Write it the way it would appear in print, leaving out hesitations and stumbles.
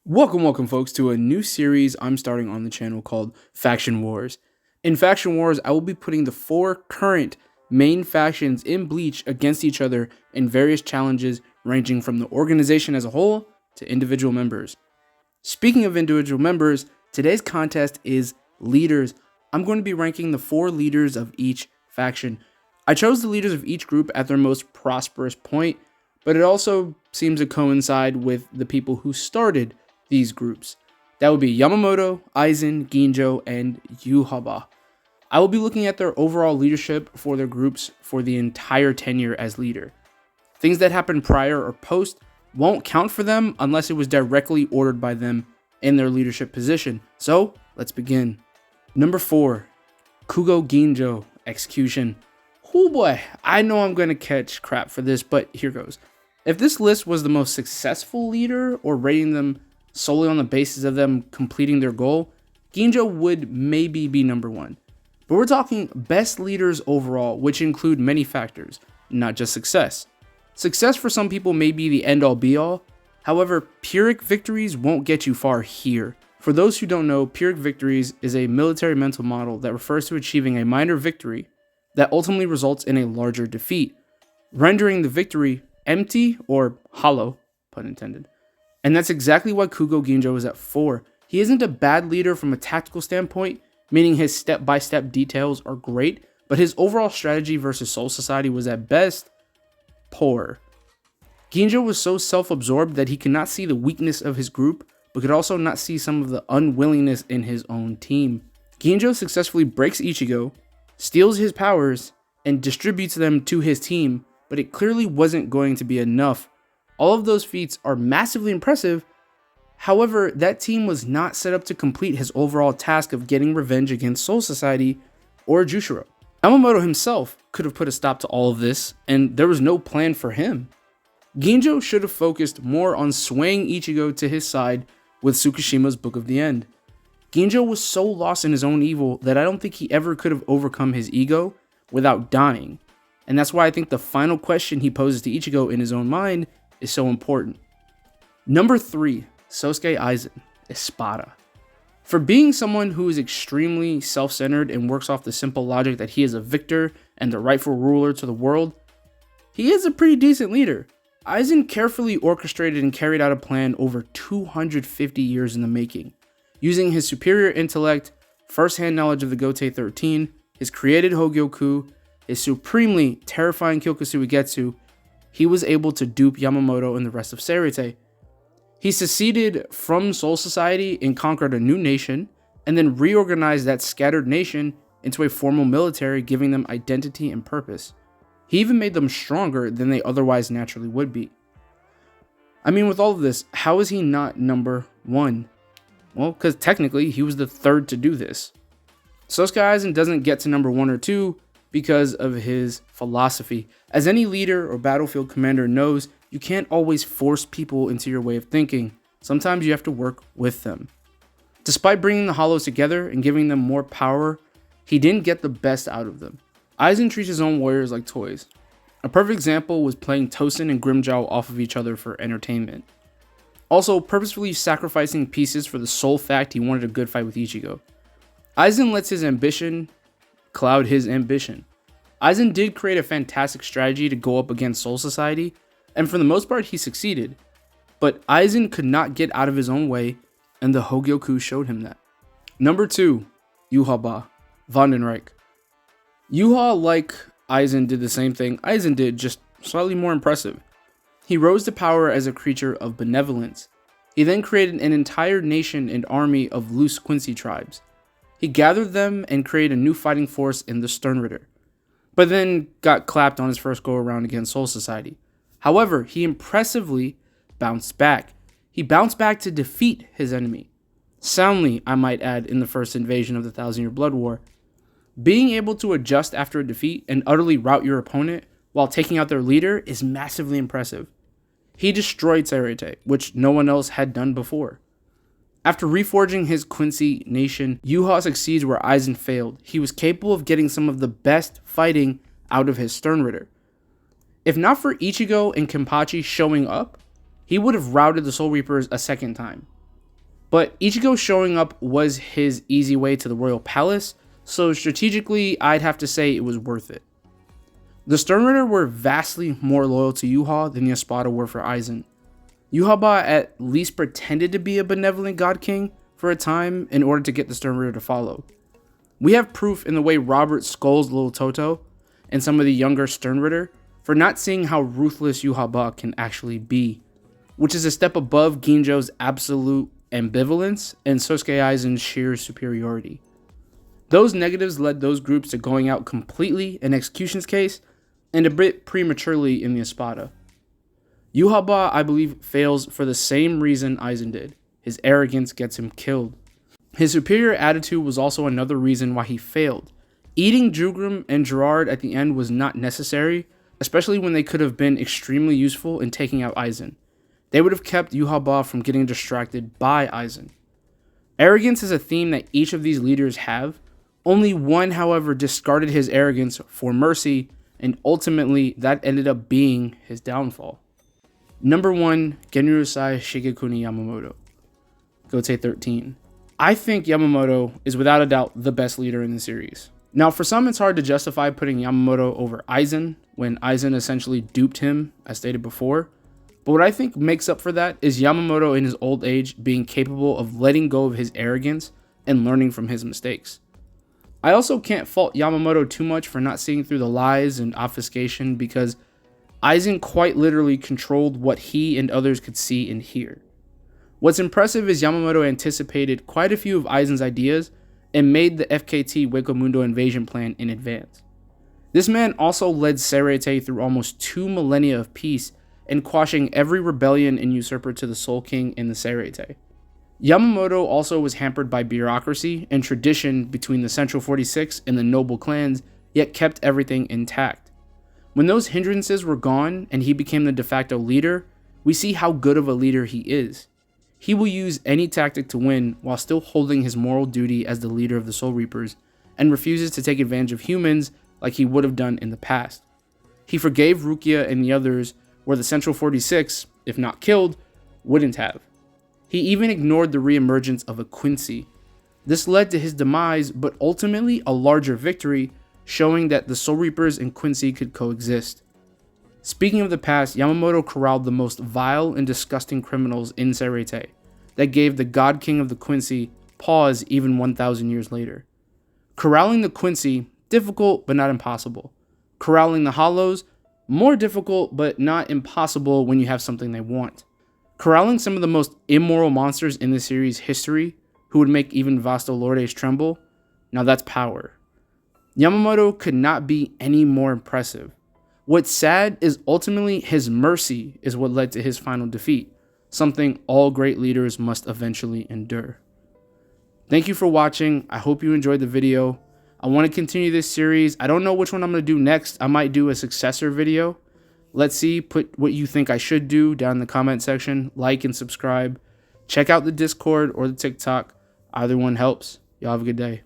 Welcome folks to a new series I'm starting on the channel called Faction Wars. In Faction Wars, I will be putting the 4 current main factions in Bleach against each other in various challenges ranging from the organization as a whole to individual members. Speaking of individual members, today's contest is leaders. I'm going to be ranking the 4 leaders of each faction. I chose the leaders of each group at their most prosperous point, but it also seems to coincide with the people who started these groups. That would be Yamamoto, Aizen, Ginjo, and Yhwach. I will be looking at their overall leadership for their groups for the entire tenure as leader. Things that happened prior or post won't count for them unless it was directly ordered by them in their leadership position. So, let's begin. Number 4, Kugo Ginjo, Xcution. Oh boy, I know I'm going to catch crap for this, but here goes. If this list was the most successful leader or rating them solely on the basis of them completing their goal, Ginjo would maybe be number 1. But we're talking best leaders overall, which include many factors, not just success. Success for some people may be the end-all be-all. However, Pyrrhic victories won't get you far here. For those who don't know, Pyrrhic victories is a military mental model that refers to achieving a minor victory that ultimately results in a larger defeat, rendering the victory empty or hollow, pun intended. And that's exactly why Kugo Ginjo is at 4. He isn't a bad leader from a tactical standpoint, meaning his step-by-step details are great, but his overall strategy versus Soul Society was at best poor. Ginjo was so self-absorbed that he could not see the weakness of his group, but could also not see some of the unwillingness in his own team. Ginjo successfully breaks Ichigo, steals his powers, and distributes them to his team, but it clearly wasn't going to be enough. All of those feats are massively impressive. However, that team was not set up to complete his overall task of getting revenge against Soul Society or Jushiro. Yamamoto himself could have put a stop to all of this, and there was no plan for him. Ginjo should have focused more on swaying Ichigo to his side with Tsukishima's Book of the End. Ginjo was so lost in his own evil that I don't think he ever could have overcome his ego without dying. And that's why I think the final question he poses to Ichigo in his own mind is so important. Number 3, Sosuke Aizen, Espada. For being someone who is extremely self-centered and works off the simple logic that he is a victor and the rightful ruler to the world, he is a pretty decent leader. Aizen carefully orchestrated and carried out a plan over 250 years in the making. Using his superior intellect, first-hand knowledge of the Gotei 13, his created Hogyoku, his supremely terrifying Kyokusui Getsu, he was able to dupe Yamamoto and the rest of Sarete. He seceded from Soul Society and conquered a new nation, and then reorganized that scattered nation into a formal military, giving them identity and purpose. He even made them stronger than they otherwise naturally would be. I mean, with all of this, how is he not number 1? Well, because technically he was the 3rd to do this. Sosuke Aizen doesn't get to number 1 or 2 because of his philosophy. As any leader or battlefield commander knows, you can't always force people into your way of thinking. Sometimes you have to work with them. Despite bringing the Hollows together and giving them more power, he didn't get the best out of them. Aizen treats his own warriors like toys. A perfect example was playing Tosen and Grimmjow off of each other for entertainment. Also, purposefully sacrificing pieces for the sole fact he wanted a good fight with Ichigo. Aizen lets his ambition cloud his ambition. Aizen did create a fantastic strategy to go up against Soul Society, and for the most part he succeeded. But Aizen could not get out of his own way, and the Hogyoku showed him that. Number 2, Yhwach, Wandenreich. Yhwach, like Aizen, did the same thing Aizen did, just slightly more impressive. He rose to power as a creature of benevolence. He then created an entire nation and army of loose Quincy tribes. He gathered them and created a new fighting force in the Sternritter, but then got clapped on his first go around against Soul Society. However, he impressively bounced back. He bounced back to defeat his enemy. Soundly, I might add, in the first invasion of the Thousand Year Blood War. Being able to adjust after a defeat and utterly rout your opponent while taking out their leader is massively impressive. He destroyed Sarete, which no one else had done before. After reforging his Quincy nation, Yhwach succeeds where Aizen failed. He was capable of getting some of the best fighting out of his Sternritter. If not for Ichigo and Kenpachi showing up, he would have routed the Soul Reapers a second time. But Ichigo showing up was his easy way to the royal palace, so strategically I'd have to say it was worth it. The Sternritter were vastly more loyal to Yhwach than the Espada were for Aizen. Yhwach at least pretended to be a benevolent god king for a time in order to get the Sternritter to follow. We have proof in the way Robert scolds little Toto and some of the younger Sternritter for not seeing how ruthless Yhwach can actually be, which is a step above Ginjo's absolute ambivalence and Sosuke Aizen's sheer superiority. Those negatives led those groups to going out completely in Xcution's case and a bit prematurely in the Espada. Yhwach, I believe, fails for the same reason Aizen did. His arrogance gets him killed. His superior attitude was also another reason why he failed. Eating Jugrim and Gerard at the end was not necessary, especially when they could have been extremely useful in taking out Aizen. They would have kept Yhwach from getting distracted by Aizen. Arrogance is a theme that each of these leaders have. Only one, however, discarded his arrogance for mercy, and ultimately that ended up being his downfall. Number 1, Genryūsai Shigekuni Yamamoto. Gote 13. I think Yamamoto is without a doubt the best leader in the series. Now, for some, it's hard to justify putting Yamamoto over Aizen when Aizen essentially duped him, as stated before. But what I think makes up for that is Yamamoto in his old age being capable of letting go of his arrogance and learning from his mistakes. I also can't fault Yamamoto too much for not seeing through the lies and obfuscation because Aizen quite literally controlled what he and others could see and hear. What's impressive is Yamamoto anticipated quite a few of Aizen's ideas and made the FKT Hueco Mundo invasion plan in advance. This man also led Serete through almost 2 millennia of peace and quashing every rebellion and usurper to the Soul King in the Serete. Yamamoto also was hampered by bureaucracy and tradition between the Central 46 and the noble clans, yet kept everything intact. When those hindrances were gone and he became the de facto leader, we see how good of a leader he is. He will use any tactic to win while still holding his moral duty as the leader of the Soul Reapers and refuses to take advantage of humans like he would have done in the past. He forgave Rukia and the others where the Central 46, if not killed, wouldn't have. He even ignored the reemergence of a Quincy. This led to his demise, but ultimately a larger victory, showing that the Soul Reapers and Quincy could coexist. Speaking of the past, Yamamoto corralled the most vile and disgusting criminals in Serete, that gave the God King of the Quincy pause even 1,000 years later. Corralling the Quincy, difficult but not impossible. Corralling the Hollows, more difficult but not impossible when you have something they want. Corralling some of the most immoral monsters in the series' history, who would make even Vasto Lordes tremble, now that's power. Yamamoto could not be any more impressive. What's sad is ultimately his mercy is what led to his final defeat, something all great leaders must eventually endure. Thank you for watching. I hope you enjoyed the video. I want to continue this series. I don't know which one I'm going to do next. I might do a successor video. Let's see. Put what you think I should do down in the comment section. Like and subscribe. Check out the Discord or the TikTok. Either one helps. Y'all have a good day.